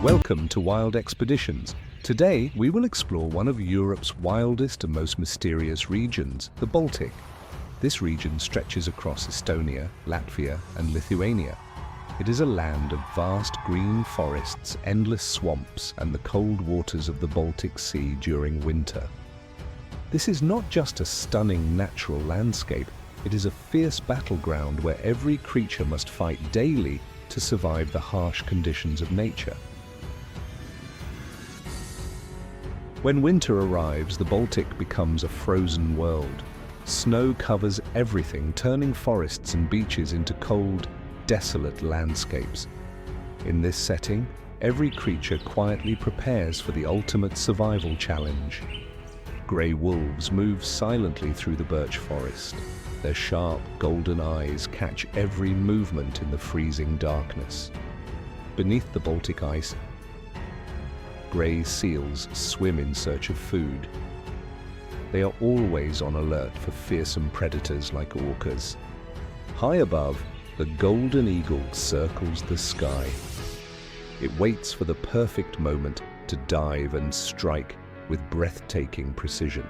Welcome to Wild Expeditions. Today, we will explore one of Europe's wildest and most mysterious regions, the Baltic. This region stretches across Estonia, Latvia, and Lithuania. It is a land of vast green forests, endless swamps, and the cold waters of the Baltic Sea during winter. This is not just a stunning natural landscape, it is a fierce battleground where every creature must fight daily to survive the harsh conditions of nature. When winter arrives, the Baltic becomes a frozen world. Snow covers everything, turning forests and beaches into cold, desolate landscapes. In this setting, every creature quietly prepares for the ultimate survival challenge. Grey wolves move silently through the birch forest. Their sharp, golden eyes catch every movement in the freezing darkness. Beneath the Baltic ice, grey seals swim in search of food. They are always on alert for fearsome predators like orcas. High above, the golden eagle circles the sky. It waits for the perfect moment to dive and strike with breathtaking precision.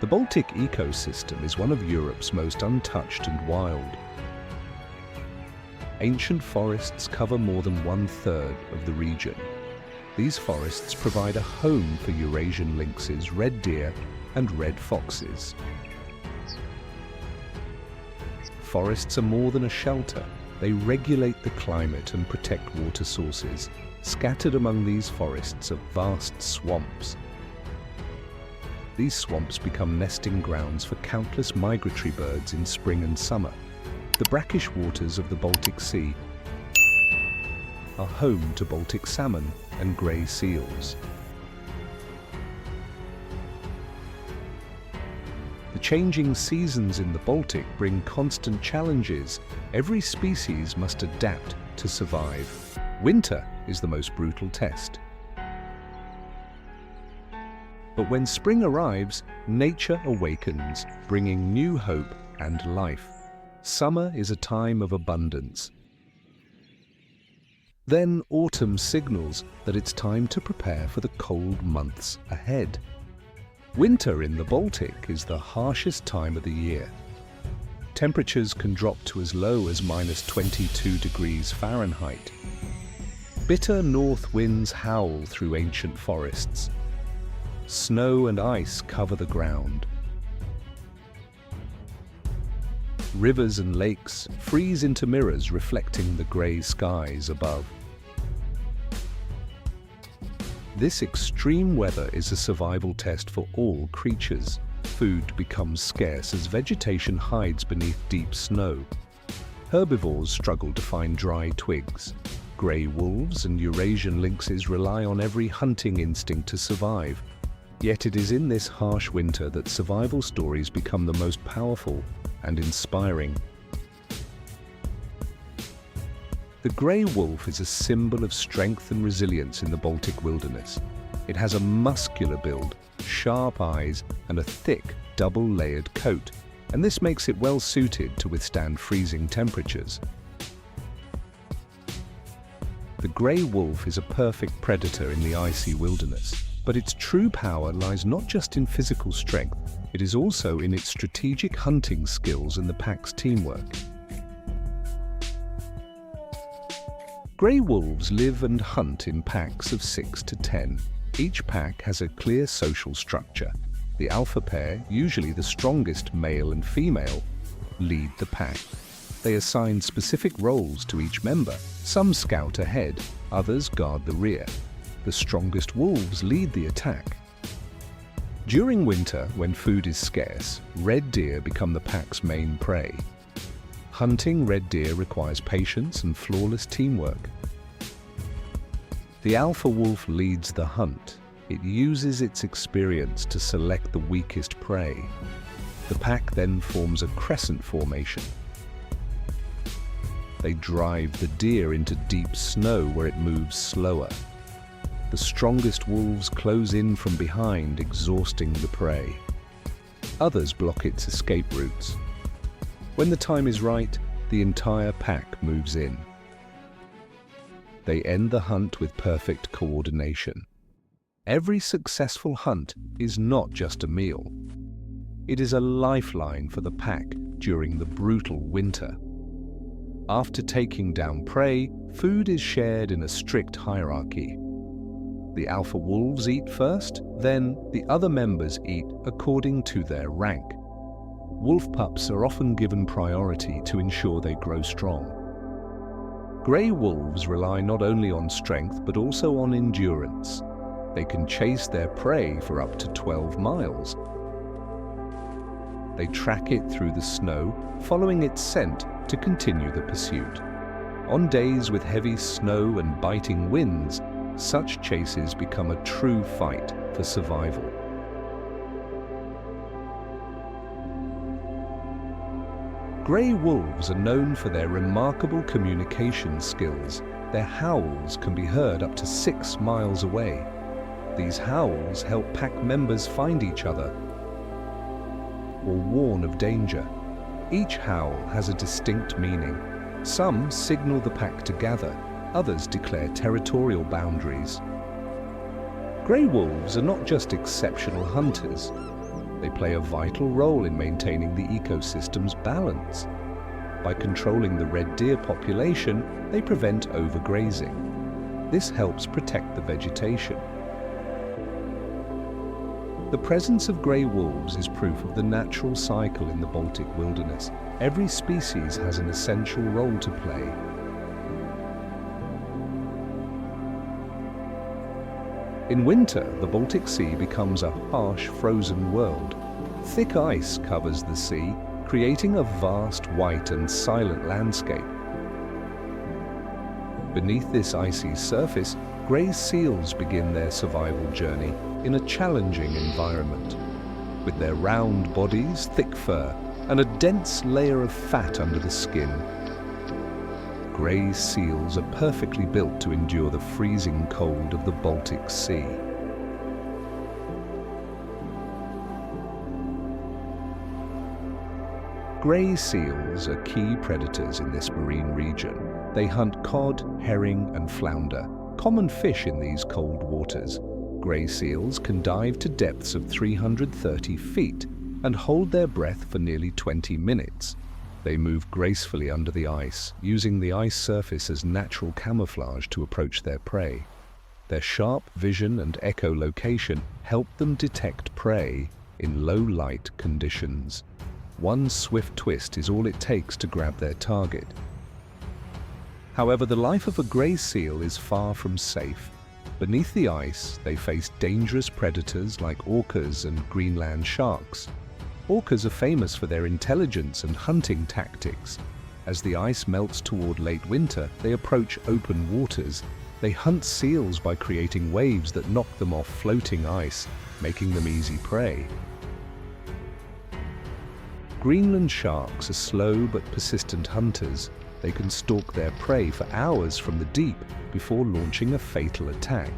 The Baltic ecosystem is one of Europe's most untouched and wild. Ancient forests cover more than 1/3 of the region. These forests provide a home for Eurasian lynxes, red deer, and red foxes. Forests are more than a shelter. They regulate the climate and protect water sources. Scattered among these forests are vast swamps. These swamps become nesting grounds for countless migratory birds in spring and summer. The brackish waters of the Baltic Sea are home to Baltic salmon and grey seals. The changing seasons in the Baltic bring constant challenges. Every species must adapt to survive. Winter is the most brutal test. But when spring arrives, nature awakens, bringing new hope and life. Summer is a time of abundance. Then autumn signals that it's time to prepare for the cold months ahead. Winter in the Baltic is the harshest time of the year. Temperatures can drop to as low as -22 degrees Fahrenheit. Bitter north winds howl through ancient forests. Snow and ice cover the ground. Rivers and lakes freeze into mirrors reflecting the grey skies above. This extreme weather is a survival test for all creatures. Food becomes scarce as vegetation hides beneath deep snow. Herbivores struggle to find dry twigs. Grey wolves and Eurasian lynxes rely on every hunting instinct to survive. Yet it is in this harsh winter that survival stories become the most powerful and inspiring. The grey wolf is a symbol of strength and resilience in the Baltic wilderness. It has a muscular build, sharp eyes, and a thick, double-layered coat, and this makes it well suited to withstand freezing temperatures. The grey wolf is a perfect predator in the icy wilderness, but its true power lies not just in physical strength, it is also in its strategic hunting skills and the pack's teamwork. Grey wolves live and hunt in packs of 6 to 10. Each pack has a clear social structure. The alpha pair, usually the strongest male and female, lead the pack. They assign specific roles to each member. Some scout ahead, others guard the rear. The strongest wolves lead the attack. During winter, when food is scarce, red deer become the pack's main prey. Hunting red deer requires patience and flawless teamwork. The alpha wolf leads the hunt. It uses its experience to select the weakest prey. The pack then forms a crescent formation. They drive the deer into deep snow where it moves slower. The strongest wolves close in from behind, exhausting the prey. Others block its escape routes. When the time is right, the entire pack moves in. They end the hunt with perfect coordination. Every successful hunt is not just a meal. It is a lifeline for the pack during the brutal winter. After taking down prey, food is shared in a strict hierarchy. The alpha wolves eat first, then the other members eat according to their rank. Wolf pups are often given priority to ensure they grow strong. Grey wolves rely not only on strength but also on endurance. They can chase their prey for up to 12 miles. They track it through the snow, following its scent to continue the pursuit. On days with heavy snow and biting winds, such chases become a true fight for survival. Grey wolves are known for their remarkable communication skills. Their howls can be heard up to 6 miles away. These howls help pack members find each other or warn of danger. Each howl has a distinct meaning. Some signal the pack to gather, others declare territorial boundaries. Grey wolves are not just exceptional hunters. They play a vital role in maintaining the ecosystem's balance. By controlling the red deer population, they prevent overgrazing. This helps protect the vegetation. The presence of grey wolves is proof of the natural cycle in the Baltic wilderness. Every species has an essential role to play. In winter, the Baltic Sea becomes a harsh, frozen world. Thick ice covers the sea, creating a vast, white and silent landscape. Beneath this icy surface, grey seals begin their survival journey in a challenging environment. With their round bodies, thick fur, and a dense layer of fat under the skin, grey seals are perfectly built to endure the freezing cold of the Baltic Sea. Grey seals are key predators in this marine region. They hunt cod, herring, and flounder, common fish in these cold waters. Grey seals can dive to depths of 330 feet and hold their breath for nearly 20 minutes. They move gracefully under the ice, using the ice surface as natural camouflage to approach their prey. Their sharp vision and echolocation help them detect prey in low-light conditions. One swift twist is all it takes to grab their target. However, the life of a grey seal is far from safe. Beneath the ice, they face dangerous predators like orcas and Greenland sharks. Orcas are famous for their intelligence and hunting tactics. As the ice melts toward late winter, they approach open waters. They hunt seals by creating waves that knock them off floating ice, making them easy prey. Greenland sharks are slow but persistent hunters. They can stalk their prey for hours from the deep before launching a fatal attack.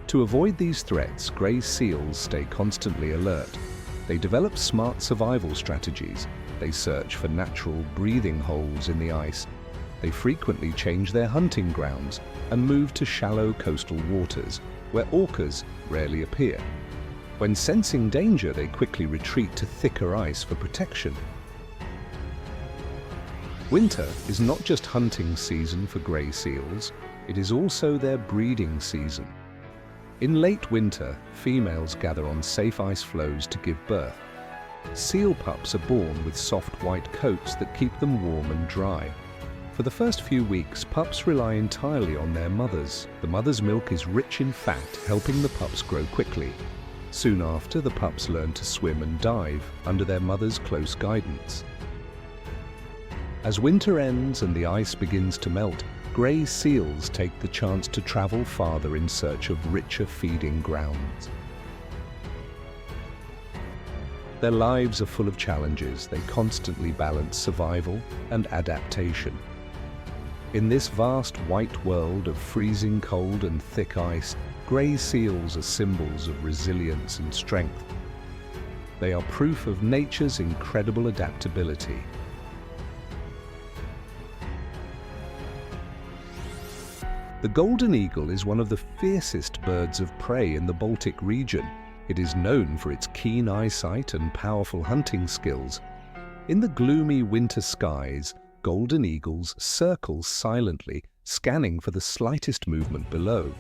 To avoid these threats, grey seals stay constantly alert. They develop smart survival strategies. They search for natural breathing holes in the ice. They frequently change their hunting grounds and move to shallow coastal waters, where orcas rarely appear. When sensing danger, they quickly retreat to thicker ice for protection. Winter is not just hunting season for grey seals, it is also their breeding season. In late winter, females gather on safe ice floes to give birth. Seal pups are born with soft white coats that keep them warm and dry. For the first few weeks, pups rely entirely on their mothers. The mother's milk is rich in fat, helping the pups grow quickly. Soon after, the pups learn to swim and dive under their mother's close guidance. As winter ends and the ice begins to melt, grey seals take the chance to travel farther in search of richer feeding grounds. Their lives are full of challenges. They constantly balance survival and adaptation. In this vast white world of freezing cold and thick ice, grey seals are symbols of resilience and strength. They are proof of nature's incredible adaptability. The golden eagle is one of the fiercest birds of prey in the Baltic region. It is known for its keen eyesight and powerful hunting skills. In the gloomy winter skies, golden eagles circle silently, scanning for the slightest movement below.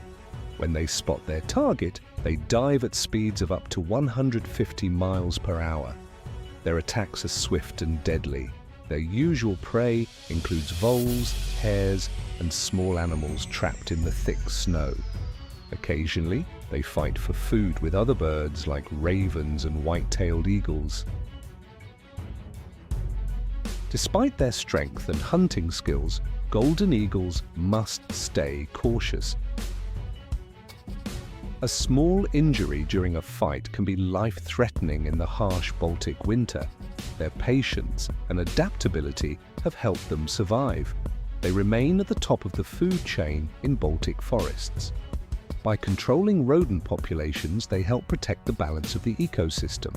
When they spot their target, they dive at speeds of up to 150 miles per hour. Their attacks are swift and deadly. Their usual prey includes voles, hares, and small animals trapped in the thick snow. Occasionally, they fight for food with other birds like ravens and white-tailed eagles. Despite their strength and hunting skills, golden eagles must stay cautious. A small injury during a fight can be life-threatening in the harsh Baltic winter. Their patience and adaptability have helped them survive. They remain at the top of the food chain in Baltic forests. By controlling rodent populations, they help protect the balance of the ecosystem.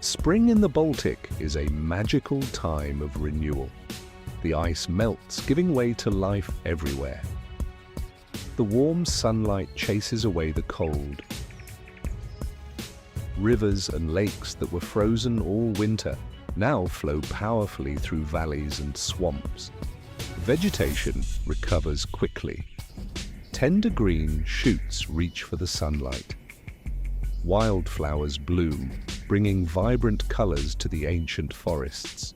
Spring in the Baltic is a magical time of renewal. The ice melts, giving way to life everywhere. The warm sunlight chases away the cold. Rivers and lakes that were frozen all winter now flow powerfully through valleys and swamps. Vegetation recovers quickly. Tender green shoots reach for the sunlight. Wildflowers bloom, bringing vibrant colors to the ancient forests.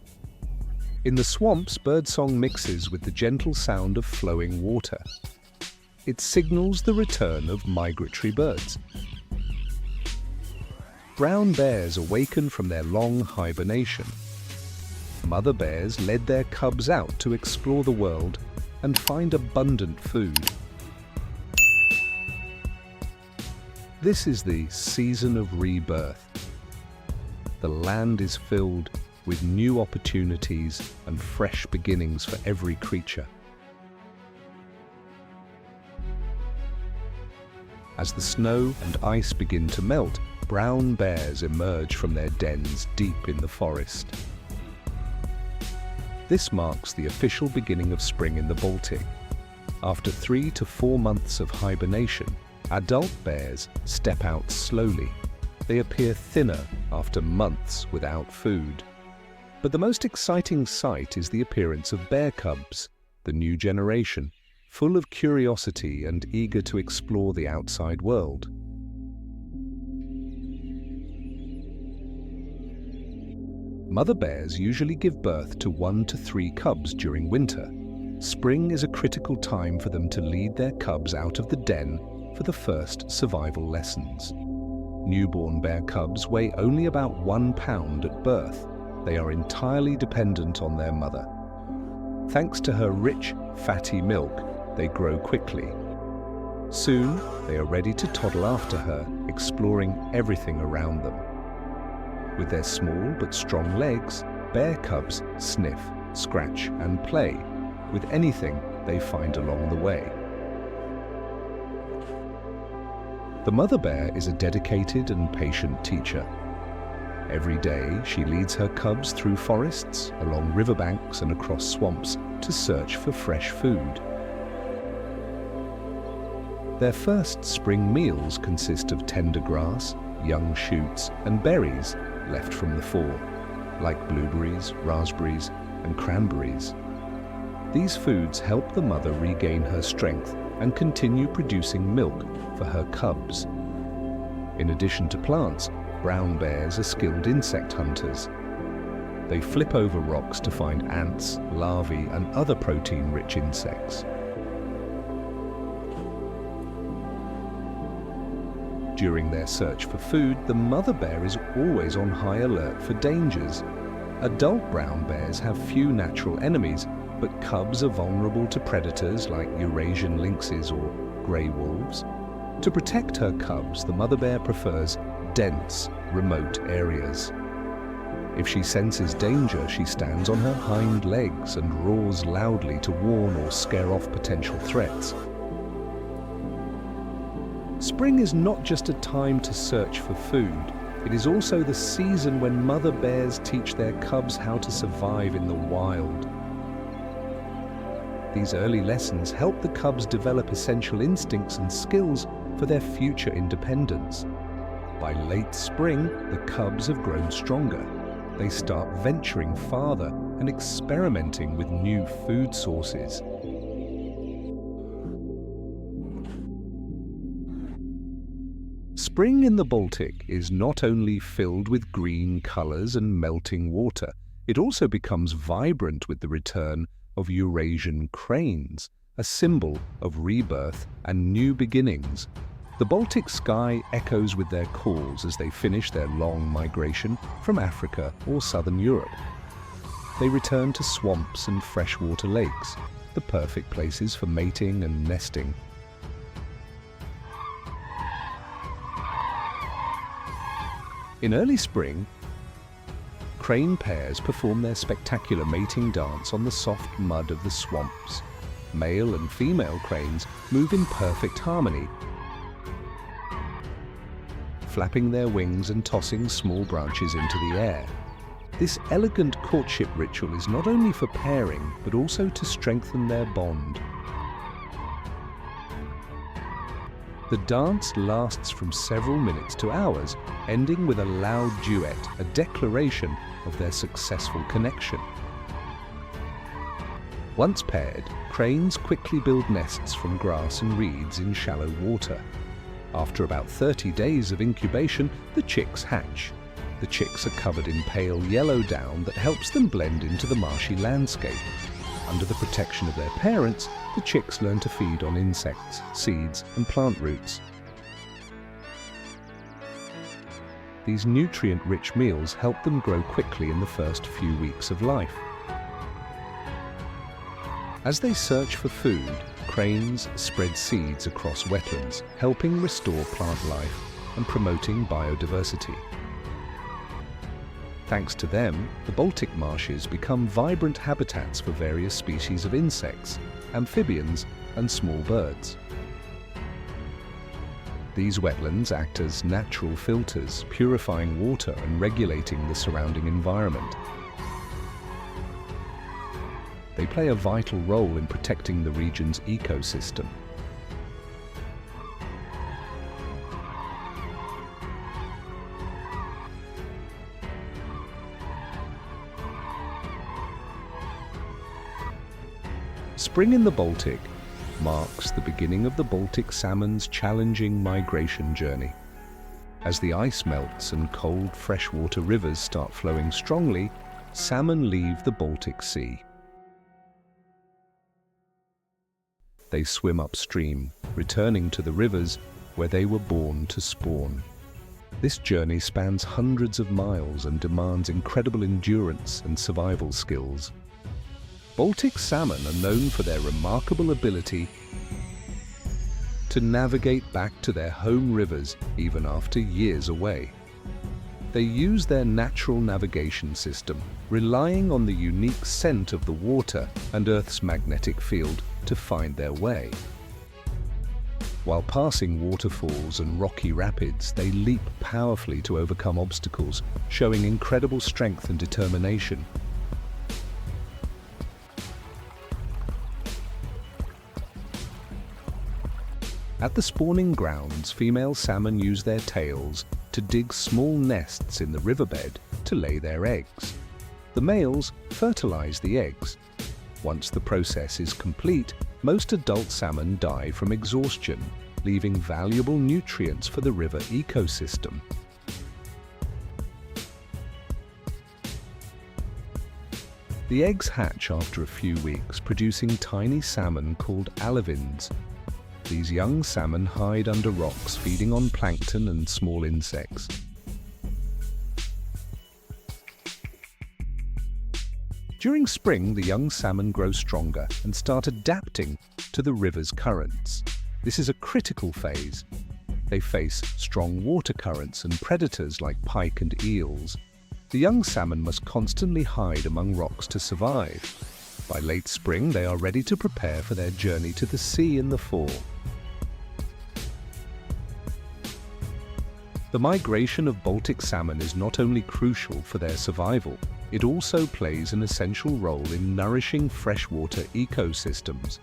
In the swamps, birdsong mixes with the gentle sound of flowing water. It signals the return of migratory birds. Brown bears awaken from their long hibernation. Mother bears led their cubs out to explore the world and find abundant food. This is the season of rebirth. The land is filled with new opportunities and fresh beginnings for every creature. As the snow and ice begin to melt, brown bears emerge from their dens deep in the forest. This marks the official beginning of spring in the Baltic. After 3 to 4 months of hibernation, adult bears step out slowly. They appear thinner after months without food. But the most exciting sight is the appearance of bear cubs, the new generation, full of curiosity and eager to explore the outside world. Mother bears usually give birth to 1 to 3 cubs during winter. Spring is a critical time for them to lead their cubs out of the den for the first survival lessons. Newborn bear cubs weigh only about 1 pound at birth. They are entirely dependent on their mother. Thanks to her rich, fatty milk, they grow quickly. Soon, they are ready to toddle after her, exploring everything around them. With their small but strong legs, bear cubs sniff, scratch, and play with anything they find along the way. The mother bear is a dedicated and patient teacher. Every day, she leads her cubs through forests, along riverbanks and across swamps to search for fresh food. Their first spring meals consist of tender grass, young shoots, and berries left from the fall, like blueberries, raspberries, and cranberries. These foods help the mother regain her strength and continue producing milk for her cubs. In addition to plants, brown bears are skilled insect hunters. They flip over rocks to find ants, larvae, and other protein-rich insects. During their search for food, the mother bear is always on high alert for dangers. Adult brown bears have few natural enemies, but cubs are vulnerable to predators like Eurasian lynxes or grey wolves. To protect her cubs, the mother bear prefers dense, remote areas. If she senses danger, she stands on her hind legs and roars loudly to warn or scare off potential threats. Spring is not just a time to search for food, It is also the season when mother bears teach their cubs how to survive in the wild. These early lessons help the cubs develop essential instincts and skills for their future independence. By late spring, the cubs have grown stronger. They start venturing farther and experimenting with new food sources. Spring in the Baltic is not only filled with green colors and melting water, it also becomes vibrant with the return of Eurasian cranes, a symbol of rebirth and new beginnings. The Baltic sky echoes with their calls as they finish their long migration from Africa or southern Europe. They return to swamps and freshwater lakes, the perfect places for mating and nesting. In early spring, crane pairs perform their spectacular mating dance on the soft mud of the swamps. Male and female cranes move in perfect harmony, flapping their wings and tossing small branches into the air. This elegant courtship ritual is not only for pairing, but also to strengthen their bond. The dance lasts from several minutes to hours, ending with a loud duet, a declaration of their successful connection. Once paired, cranes quickly build nests from grass and reeds in shallow water. After about 30 days of incubation, the chicks hatch. The chicks are covered in pale yellow down that helps them blend into the marshy landscape. Under the protection of their parents, the chicks learn to feed on insects, seeds, and plant roots. These nutrient-rich meals help them grow quickly in the first few weeks of life. As they search for food, cranes spread seeds across wetlands, helping restore plant life and promoting biodiversity. Thanks to them, the Baltic marshes become vibrant habitats for various species of insects, amphibians, and small birds. These wetlands act as natural filters, purifying water and regulating the surrounding environment. They play a vital role in protecting the region's ecosystem. Spring in the Baltic marks the beginning of the Baltic salmon's challenging migration journey. As the ice melts and cold freshwater rivers start flowing strongly, salmon leave the Baltic Sea. They swim upstream, returning to the rivers where they were born to spawn. This journey spans hundreds of miles and demands incredible endurance and survival skills. Baltic salmon are known for their remarkable ability to navigate back to their home rivers even after years away. They use their natural navigation system, relying on the unique scent of the water and Earth's magnetic field to find their way. While passing waterfalls and rocky rapids, they leap powerfully to overcome obstacles, showing incredible strength and determination. At the spawning grounds, female salmon use their tails to dig small nests in the riverbed to lay their eggs. The males fertilize the eggs. Once the process is complete, most adult salmon die from exhaustion, leaving valuable nutrients for the river ecosystem. The eggs hatch after a few weeks, producing tiny salmon called alevins. These young salmon hide under rocks, feeding on plankton and small insects. During spring, the young salmon grow stronger and start adapting to the river's currents. This is a critical phase. They face strong water currents and predators like pike and eels. The young salmon must constantly hide among rocks to survive. By late spring, they are ready to prepare for their journey to the sea in the fall. The migration of Baltic salmon is not only crucial for their survival, it also plays an essential role in nourishing freshwater ecosystems.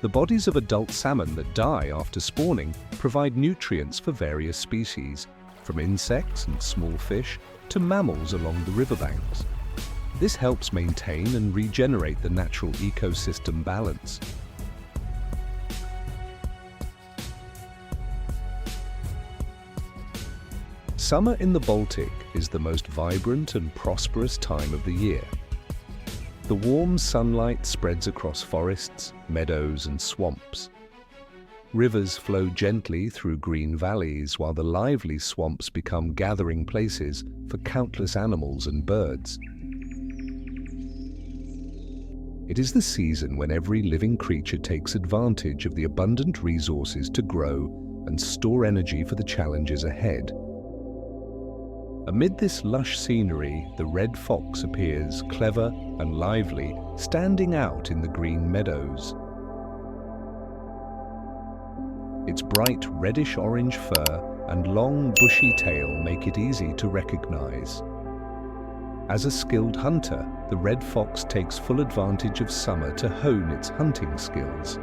The bodies of adult salmon that die after spawning provide nutrients for various species, from insects and small fish to mammals along the riverbanks. This helps maintain and regenerate the natural ecosystem balance. Summer in the Baltic is the most vibrant and prosperous time of the year. The warm sunlight spreads across forests, meadows, and swamps. Rivers flow gently through green valleys, while the lively swamps become gathering places for countless animals and birds. It is the season when every living creature takes advantage of the abundant resources to grow and store energy for the challenges ahead. Amid this lush scenery, the red fox appears clever and lively, standing out in the green meadows. Its bright reddish-orange fur and long, bushy tail make it easy to recognize. As a skilled hunter, the red fox takes full advantage of summer to hone its hunting skills.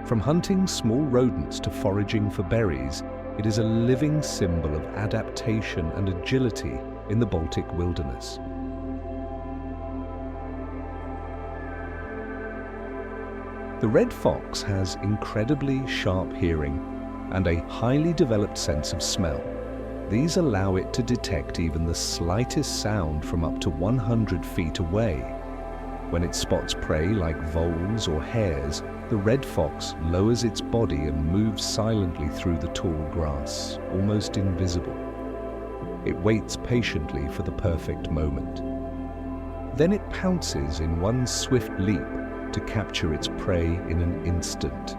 From hunting small rodents to foraging for berries, it is a living symbol of adaptation and agility in the Baltic wilderness. The red fox has incredibly sharp hearing and a highly developed sense of smell. These allow it to detect even the slightest sound from up to 100 feet away. When it spots prey like voles or hares, the red fox lowers its body and moves silently through the tall grass, almost invisible. It waits patiently for the perfect moment. Then it pounces in one swift leap to capture its prey in an instant.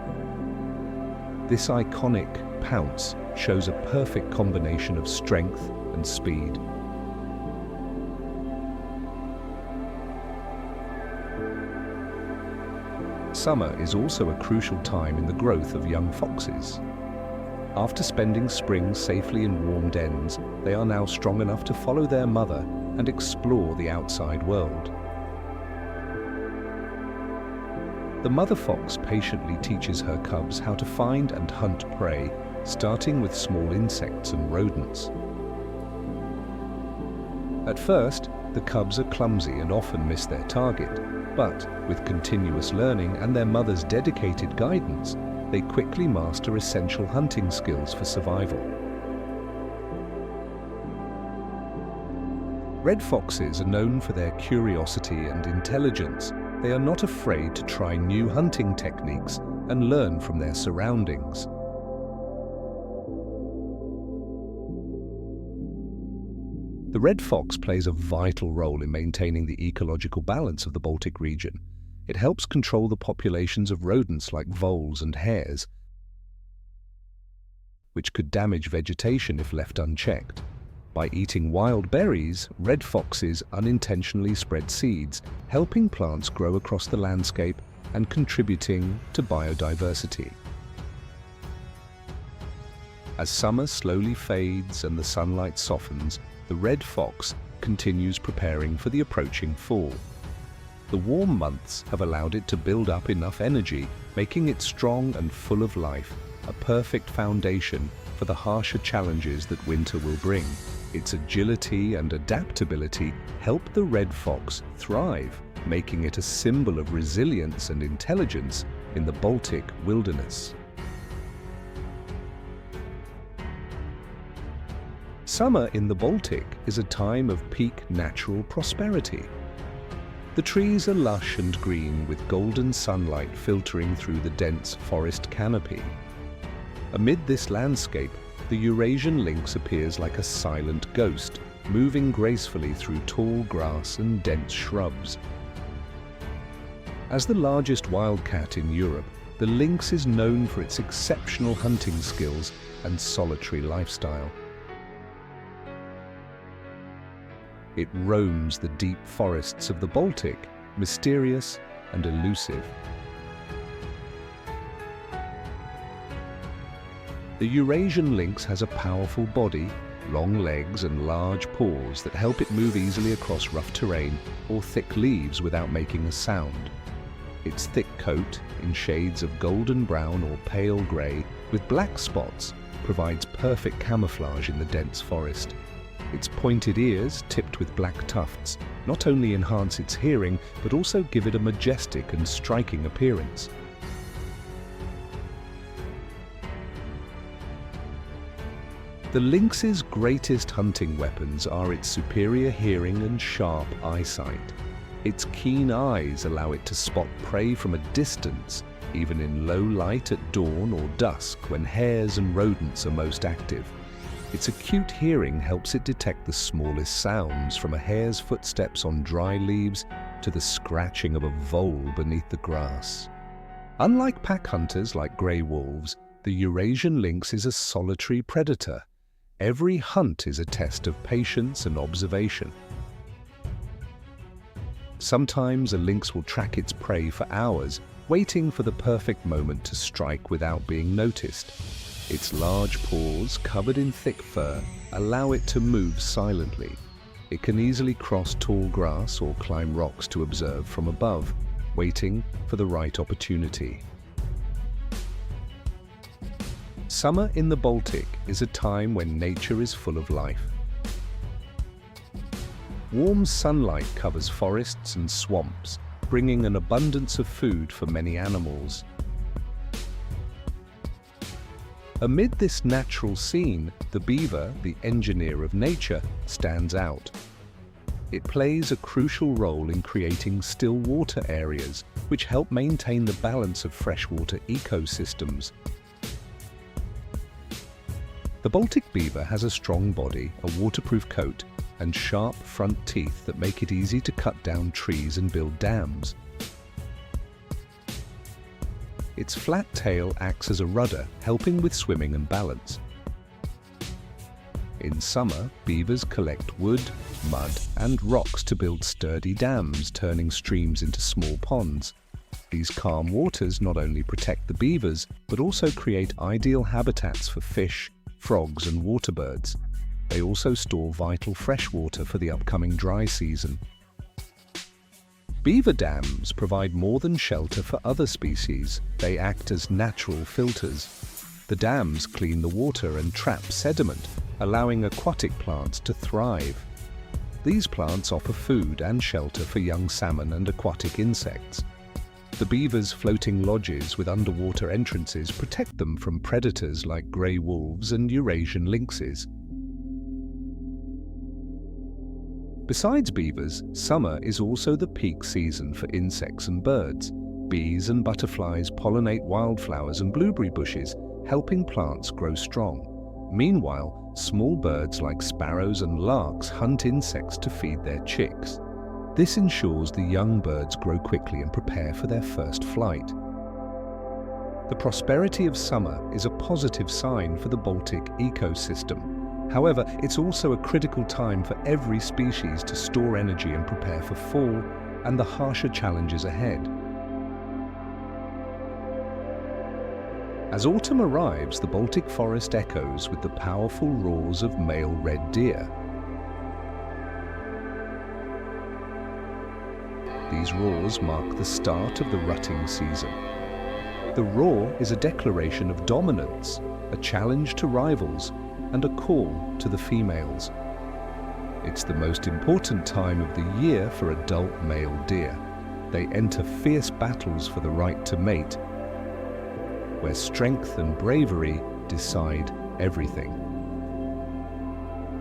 This iconic pounce shows a perfect combination of strength and speed. Summer is also a crucial time in the growth of young foxes. After spending spring safely in warm dens, they are now strong enough to follow their mother and explore the outside world. The mother fox patiently teaches her cubs how to find and hunt prey, starting with small insects and rodents. At first, the cubs are clumsy and often miss their target, but with continuous learning and their mother's dedicated guidance, they quickly master essential hunting skills for survival. Red foxes are known for their curiosity and intelligence. They are not afraid to try new hunting techniques and learn from their surroundings. The red fox plays a vital role in maintaining the ecological balance of the Baltic region. It helps control the populations of rodents like voles and hares, which could damage vegetation if left unchecked. By eating wild berries, red foxes unintentionally spread seeds, helping plants grow across the landscape and contributing to biodiversity. As summer slowly fades and the sunlight softens, the red fox continues preparing for the approaching fall. The warm months have allowed it to build up enough energy, making it strong and full of life, a perfect foundation for the harsher challenges that winter will bring. Its agility and adaptability help the red fox thrive, making it a symbol of resilience and intelligence in the Baltic wilderness. Summer in the Baltic is a time of peak natural prosperity. The trees are lush and green with golden sunlight filtering through the dense forest canopy. Amid this landscape, the Eurasian lynx appears like a silent ghost, moving gracefully through tall grass and dense shrubs. As the largest wildcat in Europe, the lynx is known for its exceptional hunting skills and solitary lifestyle. It roams the deep forests of the Baltic, mysterious and elusive. The Eurasian lynx has a powerful body, long legs and large paws that help it move easily across rough terrain or thick leaves without making a sound. Its thick coat, in shades of golden brown or pale grey with black spots, provides perfect camouflage in the dense forest. Its pointed ears, tipped with black tufts, not only enhance its hearing but also give it a majestic and striking appearance. The lynx's greatest hunting weapons are its superior hearing and sharp eyesight. Its keen eyes allow it to spot prey from a distance, even in low light at dawn or dusk when hares and rodents are most active. Its acute hearing helps it detect the smallest sounds, from a hare's footsteps on dry leaves to the scratching of a vole beneath the grass. Unlike pack hunters like grey wolves, the Eurasian lynx is a solitary predator. Every hunt is a test of patience and observation. Sometimes a lynx will track its prey for hours, waiting for the perfect moment to strike without being noticed. Its large paws, covered in thick fur, allow it to move silently. It can easily cross tall grass or climb rocks to observe from above, waiting for the right opportunity. Summer in the Baltic is a time when nature is full of life. Warm sunlight covers forests and swamps, bringing an abundance of food for many animals. Amid this natural scene, the beaver, the engineer of nature, stands out. It plays a crucial role in creating still water areas, which help maintain the balance of freshwater ecosystems. The Baltic beaver has a strong body, a waterproof coat, and sharp front teeth that make it easy to cut down trees and build dams. Its flat tail acts as a rudder, helping with swimming and balance. In summer, beavers collect wood, mud, and rocks to build sturdy dams, turning streams into small ponds. These calm waters not only protect the beavers, but also create ideal habitats for fish, frogs, and waterbirds. They also store vital fresh water for the upcoming dry season. Beaver dams provide more than shelter for other species. They act as natural filters. The dams clean the water and trap sediment, allowing aquatic plants to thrive. These plants offer food and shelter for young salmon and aquatic insects. The beavers' floating lodges with underwater entrances protect them from predators like grey wolves and Eurasian lynxes. Besides beavers, summer is also the peak season for insects and birds. Bees and butterflies pollinate wildflowers and blueberry bushes, helping plants grow strong. Meanwhile, small birds like sparrows and larks hunt insects to feed their chicks. This ensures the young birds grow quickly and prepare for their first flight. The prosperity of summer is a positive sign for the Baltic ecosystem. However, it's also a critical time for every species to store energy and prepare for fall and the harsher challenges ahead. As autumn arrives, the Baltic forest echoes with the powerful roars of male red deer. These roars mark the start of the rutting season. The roar is a declaration of dominance, a challenge to rivals, and a call to the females. It's the most important time of the year for adult male deer. They enter fierce battles for the right to mate, where strength and bravery decide everything.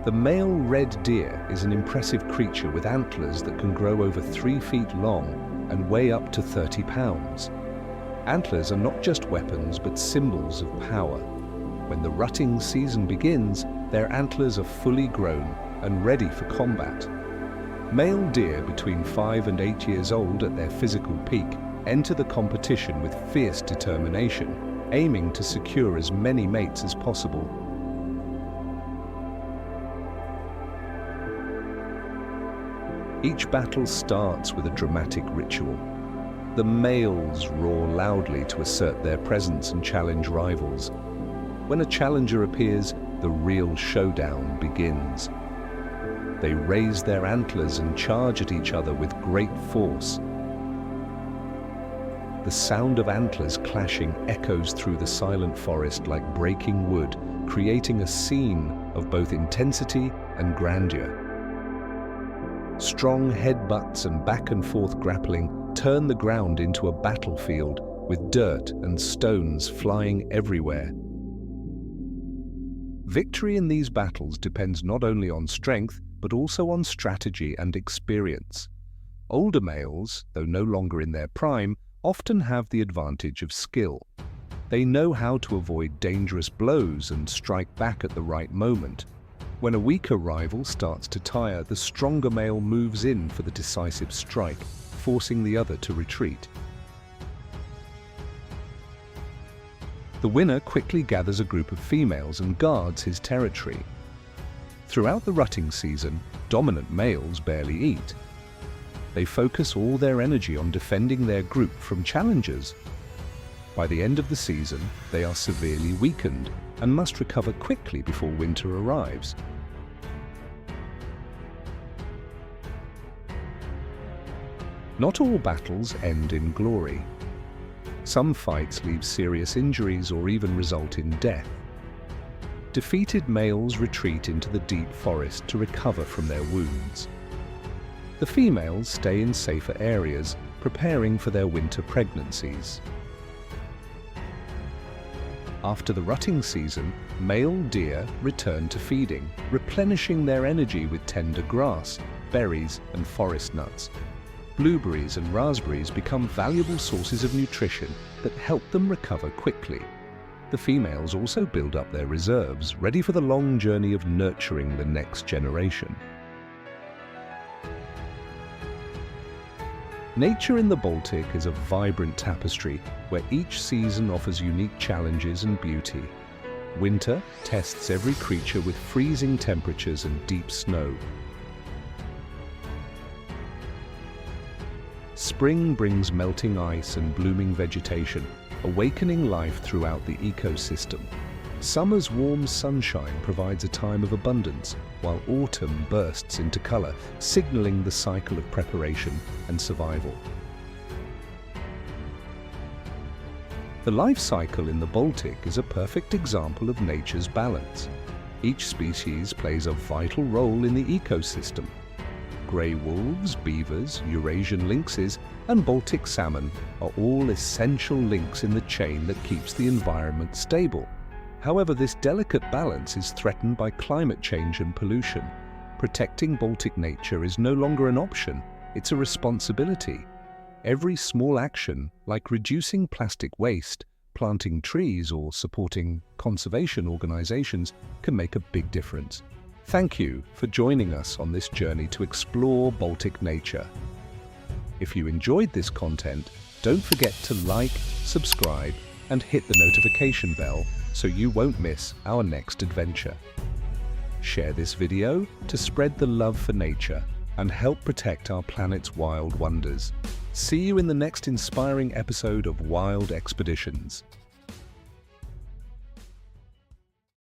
The male red deer is an impressive creature with antlers that can grow over 3 feet long and weigh up to 30 pounds. Antlers are not just weapons but symbols of power. When the rutting season begins, their antlers are fully grown and ready for combat. Male deer between 5 and 8 years old at their physical peak enter the competition with fierce determination, aiming to secure as many mates as possible. Each battle starts with a dramatic ritual. The males roar loudly to assert their presence and challenge rivals. When a challenger appears, the real showdown begins. They raise their antlers and charge at each other with great force. The sound of antlers clashing echoes through the silent forest like breaking wood, creating a scene of both intensity and grandeur. Strong headbutts and back-and-forth grappling turn the ground into a battlefield with dirt and stones flying everywhere. Victory in these battles depends not only on strength, but also on strategy and experience. Older males, though no longer in their prime, often have the advantage of skill. They know how to avoid dangerous blows and strike back at the right moment. When a weaker rival starts to tire, the stronger male moves in for the decisive strike, forcing the other to retreat. The winner quickly gathers a group of females and guards his territory. Throughout the rutting season, dominant males barely eat. They focus all their energy on defending their group from challengers. By the end of the season, they are severely weakened and must recover quickly before winter arrives. Not all battles end in glory. Some fights leave serious injuries or even result in death. Defeated males retreat into the deep forest to recover from their wounds. The females stay in safer areas, preparing for their winter pregnancies. After the rutting season, male deer return to feeding, replenishing their energy with tender grass, berries, and forest nuts. Blueberries and raspberries become valuable sources of nutrition that help them recover quickly. The females also build up their reserves, ready for the long journey of nurturing the next generation. Nature in the Baltic is a vibrant tapestry where each season offers unique challenges and beauty. Winter tests every creature with freezing temperatures and deep snow. Spring brings melting ice and blooming vegetation, awakening life throughout the ecosystem. Summer's warm sunshine provides a time of abundance, while autumn bursts into color, signaling the cycle of preparation and survival. The life cycle in the Baltic is a perfect example of nature's balance. Each species plays a vital role in the ecosystem. Grey wolves, beavers, Eurasian lynxes, and Baltic salmon are all essential links in the chain that keeps the environment stable. However, this delicate balance is threatened by climate change and pollution. Protecting Baltic nature is no longer an option, it's a responsibility. Every small action, like reducing plastic waste, planting trees, or supporting conservation organizations, can make a big difference. Thank you for joining us on this journey to explore Baltic nature. If you enjoyed this content, don't forget to like, subscribe, and hit the notification bell so you won't miss our next adventure. Share this video to spread the love for nature and help protect our planet's wild wonders. See you in the next inspiring episode of Wild Expeditions.